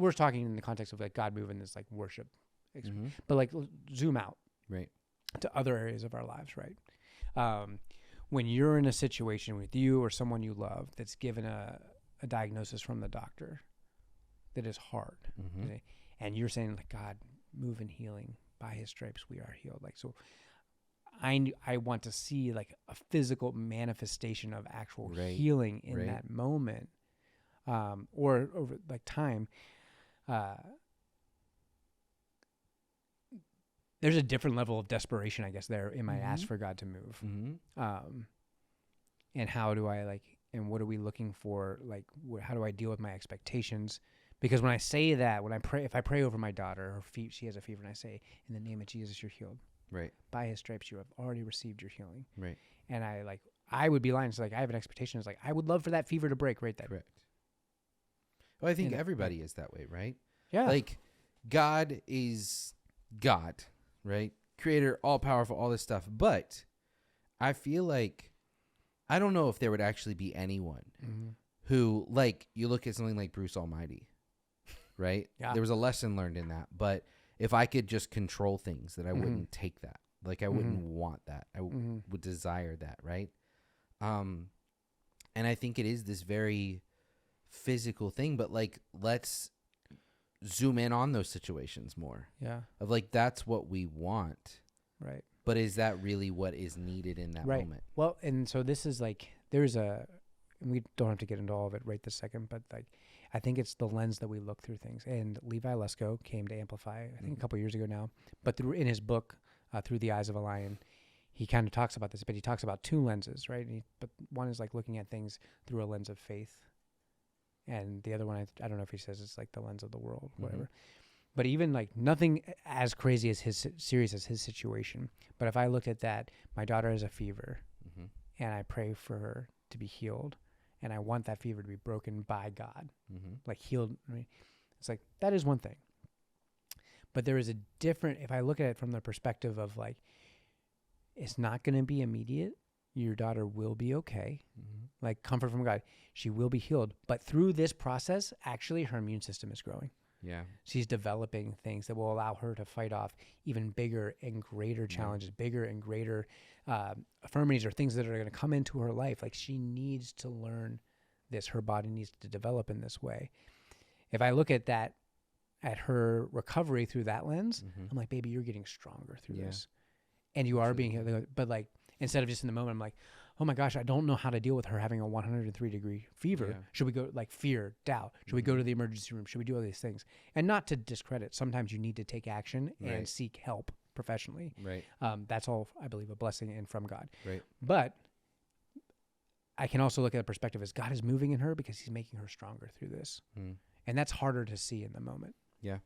we're talking in the context of like God moving this like worship, Mhm. but like zoom out Right. to other areas of our lives, right? When you're in a situation with you or someone you love that's given a diagnosis from the doctor that is hard, Mhm. and you're saying like, God, move in healing, by his stripes we are healed. Like, so I want to see like a physical manifestation of actual Right. healing in Right. that moment, or over like time. There's a different level of desperation, I guess, there in my ask Mhm. for God to move. Mhm. And how do I like, and what are we looking for? Like, how do I deal with my expectations? Because when I say that, when I pray, if I pray over my daughter, she has a fever, and I say, in the name of Jesus, you're healed. Right. By his stripes, you have already received your healing. Right. And I would be lying. So like, I have an expectation. It's like, I would love for that fever to break right then. Correct. Well, I think And, everybody is that way, right? Yeah. Like, God is God, right? Creator, all powerful, all this stuff. But I feel like I don't know if there would actually be anyone Mm-hmm. who, like, you look at something like Bruce Almighty, right? Yeah. There was a lesson learned in that. But if I could just control things, that I Mhm. wouldn't take that. Like, I wouldn't want that. I would desire that, right? And I think it is this very physical thing, but like, let's zoom in on those situations more Yeah. of like, that's what we want, Right. but is that really what is needed in that Right. moment? Well, and so this is like, and we don't have to get into all of it right this second, but like, I think it's the lens that we look through things. And Levi Lesko came to Amplify, I think a couple years ago now, but in his book, Through the Eyes of a Lion, he kind of talks about this, but he talks about two lenses, right? But one is like looking at things through a lens of faith. And the other one, I don't know if he says it's like the lens of the world, whatever. But even like nothing as crazy as serious as his situation. But if I looked at that, my daughter has a fever, and I pray for her to be healed, and I want that fever to be broken by God, like healed. I mean, it's like, that is one thing. But there is a different, if I look at it from the perspective of like, it's not going to be immediate. Your daughter will be okay. Like, comfort from God. She will be healed. But through this process, actually, her immune system is growing. Yeah. She's developing things that will allow her to fight off even bigger and greater challenges, bigger and greater infirmities, or things that are going to come into her life. Like, she needs to learn this. Her body needs to develop in this way. If I look at that, at her recovery through that lens, I'm like, baby, you're getting stronger through this. And you are being healed. But like, instead of just in the moment, I'm like, oh my gosh, I don't know how to deal with her having a 103-degree fever. Yeah. Should we go, like, fear, doubt? Should we go to the emergency room? Should we do all these things? And not to discredit. Sometimes you need to take action and seek help professionally. Right. That's all, I believe, a blessing and from God. Right. But I can also look at the perspective as God is moving in her because he's making her stronger through this. And that's harder to see in the moment. Yeah.